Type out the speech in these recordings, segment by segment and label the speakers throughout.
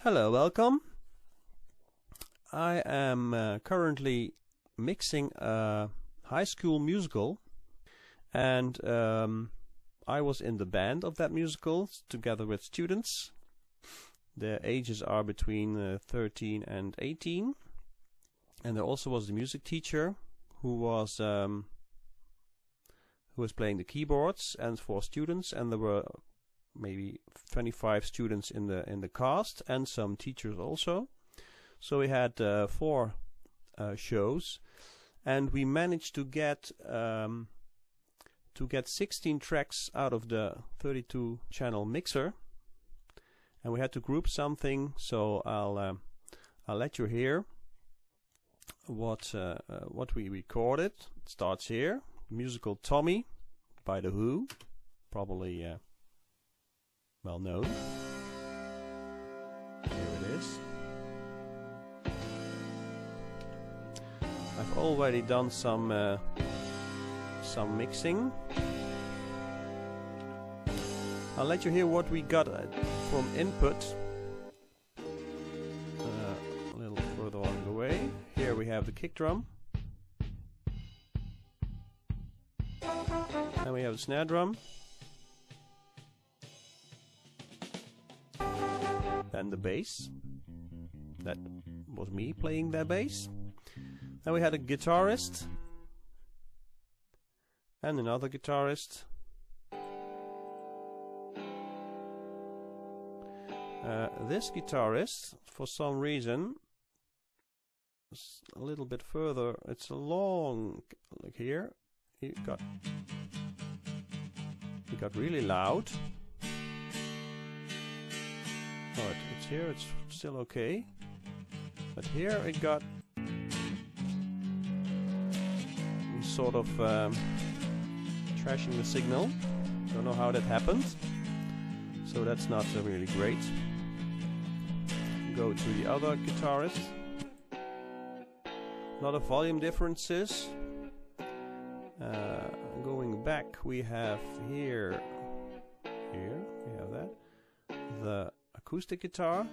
Speaker 1: Hello, welcome. I am currently mixing a high school musical, and I was in the band of that musical together with students. Their ages are between 13 and 18, and there also was the music teacher who was playing the keyboards and for students, and there were maybe 25 students in the cast and some teachers also. So we had 4 shows, and we managed to get 16 tracks out of the 32 channel mixer, and we had to group something. So I'll let you hear what we recorded. It starts here. Musical Tommy by The Who, probably well known. Here it is. I've already done some mixing. I'll let you hear what we got from input a little further on the way. Here we have the kick drum, and we have the snare drum, and the bass. That was me playing that bass. Then we had a guitarist and another guitarist. This guitarist, for some reason, is a little bit further. It's a long, like here. He got really loud. Oh, it's here. It's still okay, but here it got sort of trashing the signal. Don't know how that happened. So that's not really great. Go to the other guitarist. A lot of volume differences. Going back, we have here we have that, the acoustic guitar.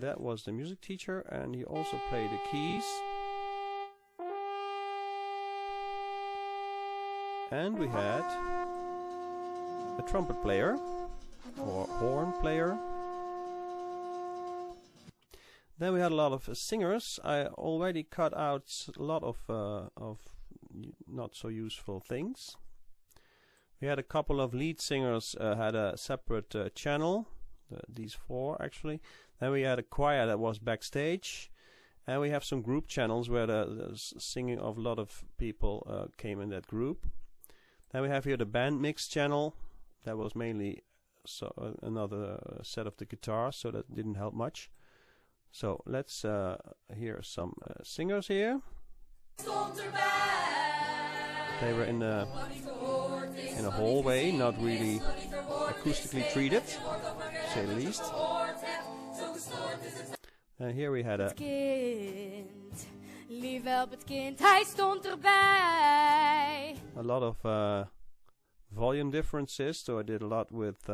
Speaker 1: That was the music teacher, and he also played the keys. And we had a trumpet player or horn player. Then we had a lot of singers. I already cut out a lot of not so useful things. We had a couple of lead singers had a separate channel, these 4 actually. Then we had a choir that was backstage, and we have some group channels where the singing of a lot of people came in that group. Then we have here the band mix channel. That was mainly another set of the guitar, so that didn't help much. So let's hear some singers here. They were in a hallway, not really acoustically treated, to say the least. And here we had a lot of volume differences, so I did a lot with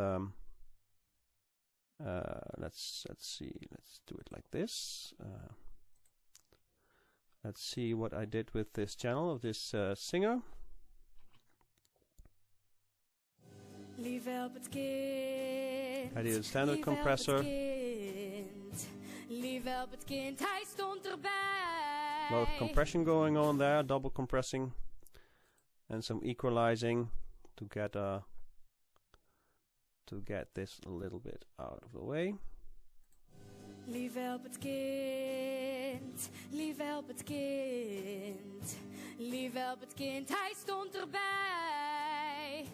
Speaker 1: let's see, let's do it like this. Let's see what I did with this channel of this singer. I did a standard compressor. A lot of compression going on there, double compressing, and some equalizing to get this a little bit out of the way.
Speaker 2: Lief help het kind, lief help het kind, lief help het kind, hij stond erbij.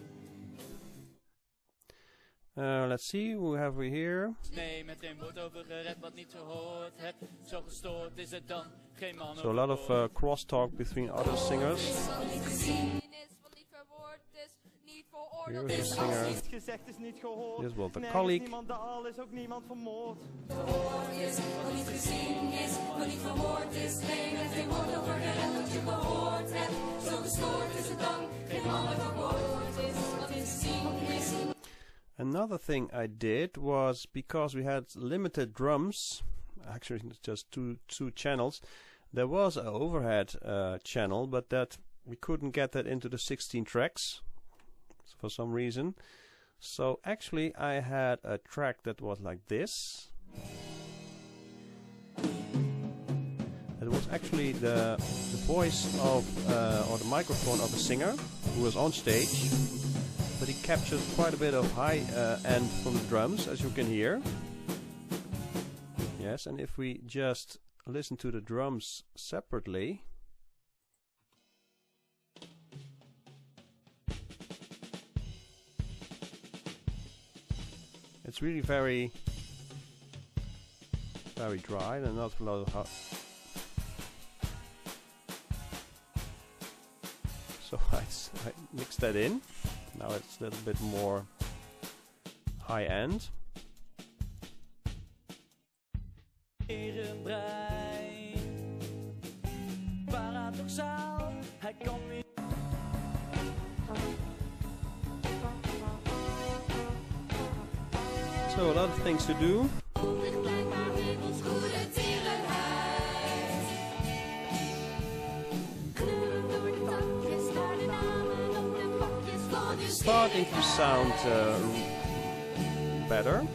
Speaker 1: Let's see, who have we here?
Speaker 3: Nee, met een woord over gered wat niet gehoord heb. Zo gestoord is het dan, geen man.
Speaker 1: So a lot of crosstalk between other singers. Here's the singer. Here's well the colleague.
Speaker 2: Gehoord is, wat niet gezien is, wat niet verwoord is. Nee, met geen woord over gered wat je gehoord hebt. Zo gestoord is het dan, geen man overboord.
Speaker 1: Another thing I did was, because we had limited drums, actually just two channels, there was an overhead channel, but that we couldn't get that into the 16 tracks for some reason. So actually I had a track that was like this. It was actually the voice of or the microphone of a singer who was on stage, but he captured quite a bit of high end from the drums, as you can hear. Yes, and if we just listen to the drums separately, it's really very dry and not a lot of hot. So I mixed that in. Now it's a little bit more high end. So a lot of things to do. Starting to sound better.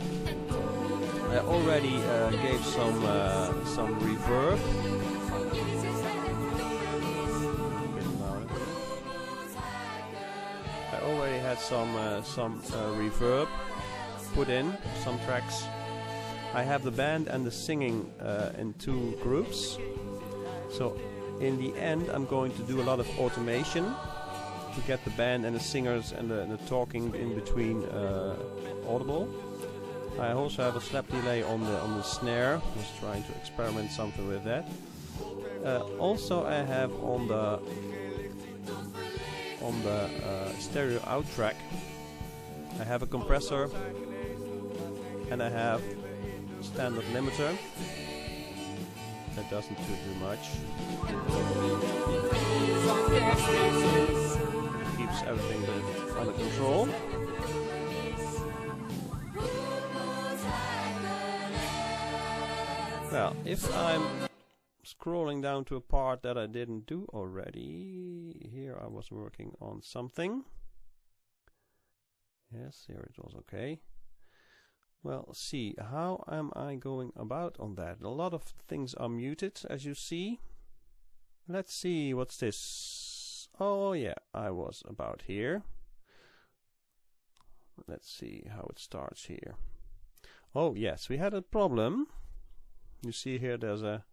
Speaker 1: I already gave some reverb. I already had some reverb put in some tracks. I have the band and the singing in two groups. So in the end, I'm going to do a lot of automation to get the band and the singers and the talking in between audible. I also have a slap delay on the snare. I was trying to experiment something with that. Also, I have on the stereo out track, I have a compressor and I have standard limiter. That doesn't do too much. Keeps everything under control. Well, if I'm scrolling down to a part that I didn't do already, here I was working on something. Yes, here it was okay. Well, see, how am I going about on that? A lot of things are muted, as you see. Let's see, what's this? Oh yeah, I was about here. Let's see how it starts here. Oh yes, we had a problem. You see here there's a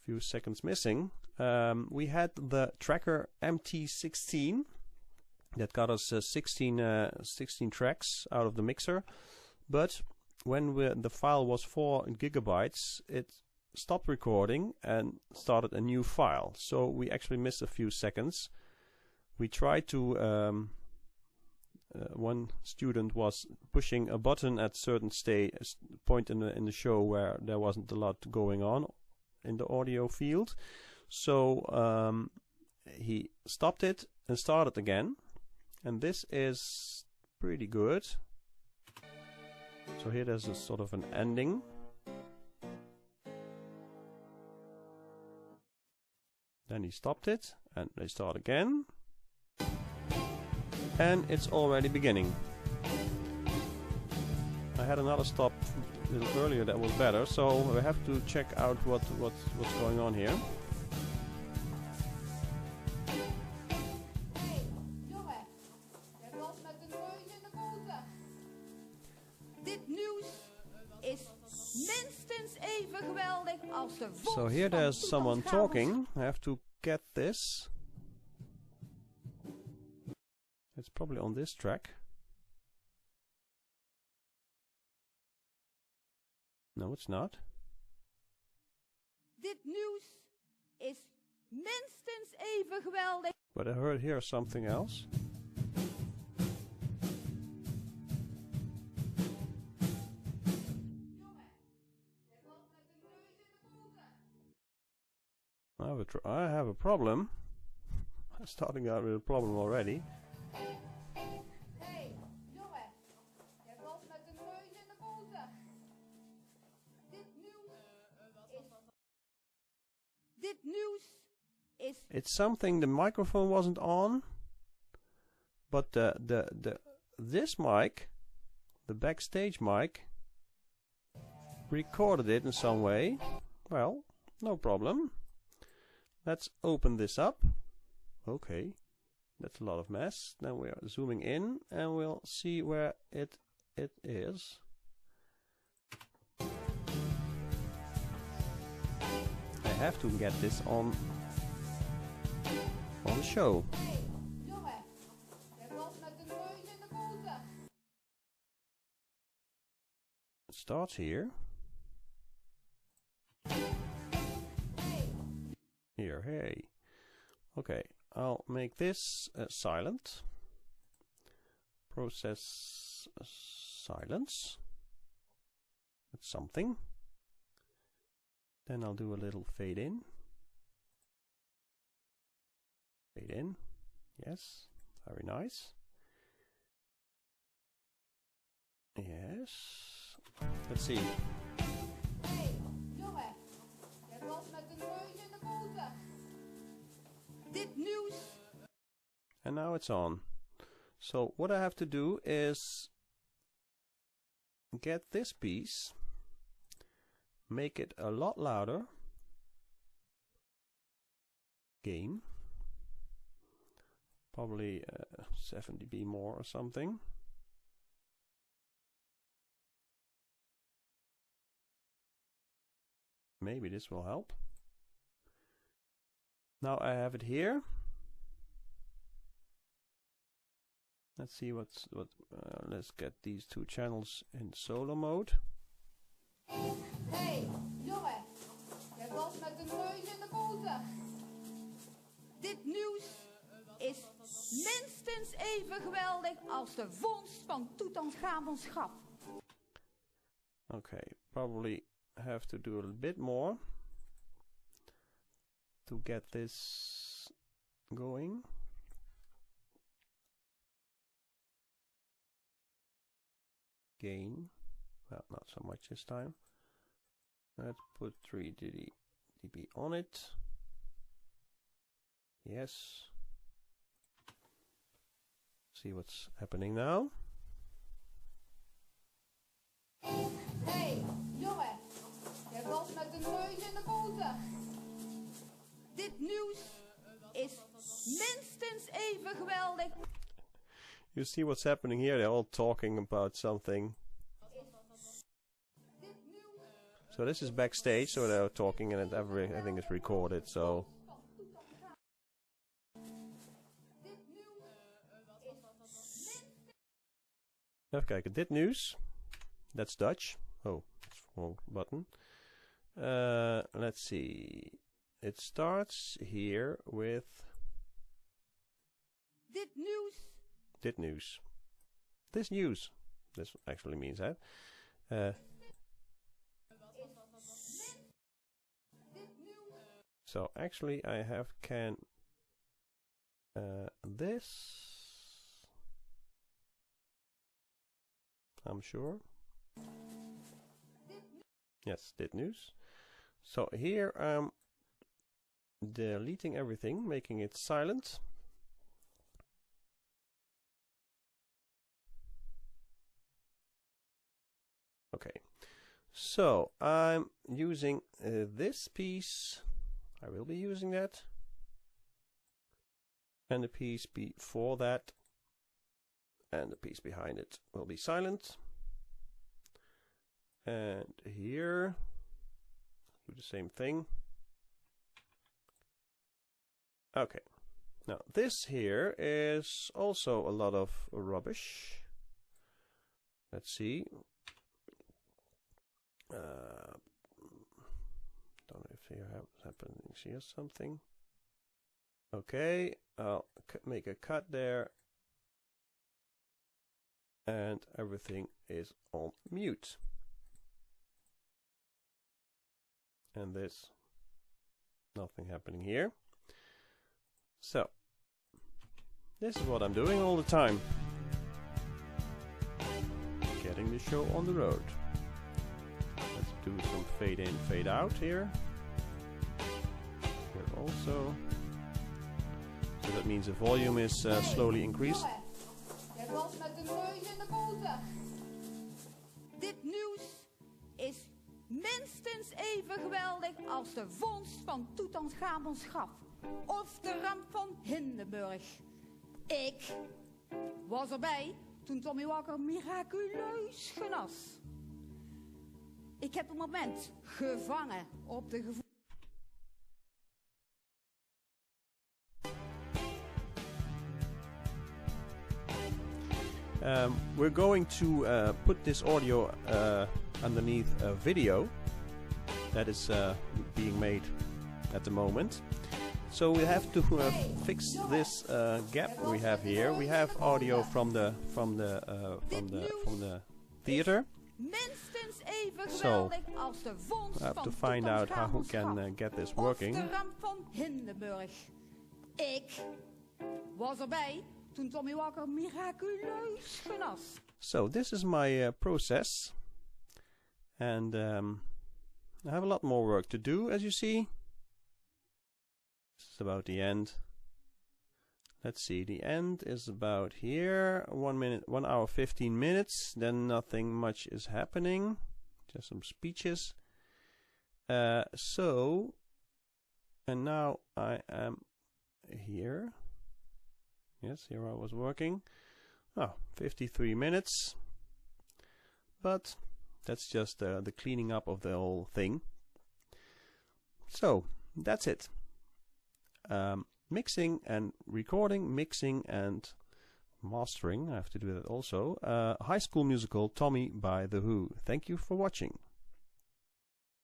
Speaker 1: few seconds missing. We had the tracker MT16 that got us 16 tracks out of the mixer, but when the file was 4 gigabytes, it stopped recording and started a new file. So we actually missed a few seconds. We tried to one student was pushing a button at certain point in the show where there wasn't a lot going on in the audio field, so he stopped it and started again, and this is pretty good. So here there's a sort of an ending. Then he stopped it and they start again. And it's already beginning. I had another stop a little earlier that was better, so we have to check out what's going on here.
Speaker 2: Hey, jongen, jij was met de neus in de boter. Dit nieuws is minstens even geweldig als de vondst
Speaker 1: So here
Speaker 2: van
Speaker 1: there's someone
Speaker 2: toekomstgavels.
Speaker 1: talking. I have to get this. It's probably on this track. No, it's not.
Speaker 2: Dit nieuws is minstens even geweldig.
Speaker 1: But I heard here something else. I have a problem. I'm starting out with a problem already.
Speaker 2: Hey, jongen, Dit nieuws is...
Speaker 1: It's something the microphone wasn't on, but this mic, the backstage mic, recorded it in some way. Well, no problem. Let's open this up. Okay, that's a lot of mess. Then we are zooming in and we'll see where it is. I have to get this on the show.
Speaker 2: Hey, jongen. Jij valt met de neus in de boter.
Speaker 1: It starts here. Here, hey. Okay, I'll make this silent. Process silence. That's something. Then I'll do a little fade in. Fade in. Yes, very nice. Yes. Let's see.
Speaker 2: Hey, jongen. Jij valt met de neus in de boter. Dit nieuws.
Speaker 1: And now it's on. So what I have to do is get this piece, make it a lot louder, gain, probably 7 dB more or something. Maybe this will help. Now I have it here. Let's see let's get these two channels in solo mode.
Speaker 2: Hey, jongen. Jij valt met de neus in de boter. Dit nieuws is minstens even geweldig als de vondst van Toetanchamons graf.
Speaker 1: Okay, probably have to do a little bit more to get this going. Gain, well, not so much this time. Let's put 3 dB on it. Yes. See what's happening now.
Speaker 2: Hey, jongen. Jij valt met de neus in de boter. Dit nieuws is minstens even geweldig.
Speaker 1: You see what's happening here? They're all talking about something. So this is backstage, so they're talking and everything is recorded, so... Even kijken, dit nieuws. That's Dutch. Oh, wrong button. Let's see. It starts here with...
Speaker 2: Dit nieuws.
Speaker 1: Dit nieuws. This news. This actually means that. So actually I can this. I'm sure. Yes, dit news. So here I'm deleting everything, making it silent. Okay, so I'm using this piece. I will be using that, and the piece before that, and the piece behind it will be silent. And here, do the same thing. Okay, now this here is also a lot of rubbish. Let's see. Don't know if here happening here something. Okay, I'll make a cut there, and everything is on mute. And this, nothing happening here. So this is what I'm doing all the time, getting the show on the road. Let's do some fade in, fade out here. also. So that means the volume is slowly increased.
Speaker 2: Jij valt met de neus in de boter. Dit nieuws is minstens even geweldig als de vondst van Tutankhamons graf. Of de ramp van Hindenburg. Ik was erbij toen Tommy Walker miraculeus genas. Ik heb een moment gevangen op de gevoel.
Speaker 1: We're going to put this audio underneath a video that is being made at the moment. So we have to fix this gap we have here. We have audio from the theater. So I have to find out how we can get this working.
Speaker 2: De ramp van Hindenburg. Ik was erbij toen Tommy Walker miraculeus genas.
Speaker 1: So this is my process, and I have a lot more work to do, as you see. This is about the end. Let's see, the end is about here. 1 hour 15 minutes. Then nothing much is happening, just some speeches. So, and now I am here. Yes, here I was working. Oh, 53 minutes. But that's just the cleaning up of the whole thing. So, that's it. Mixing and recording, mixing and mastering. I have to do that also. High School Musical, Tommy by The Who. Thank you for watching.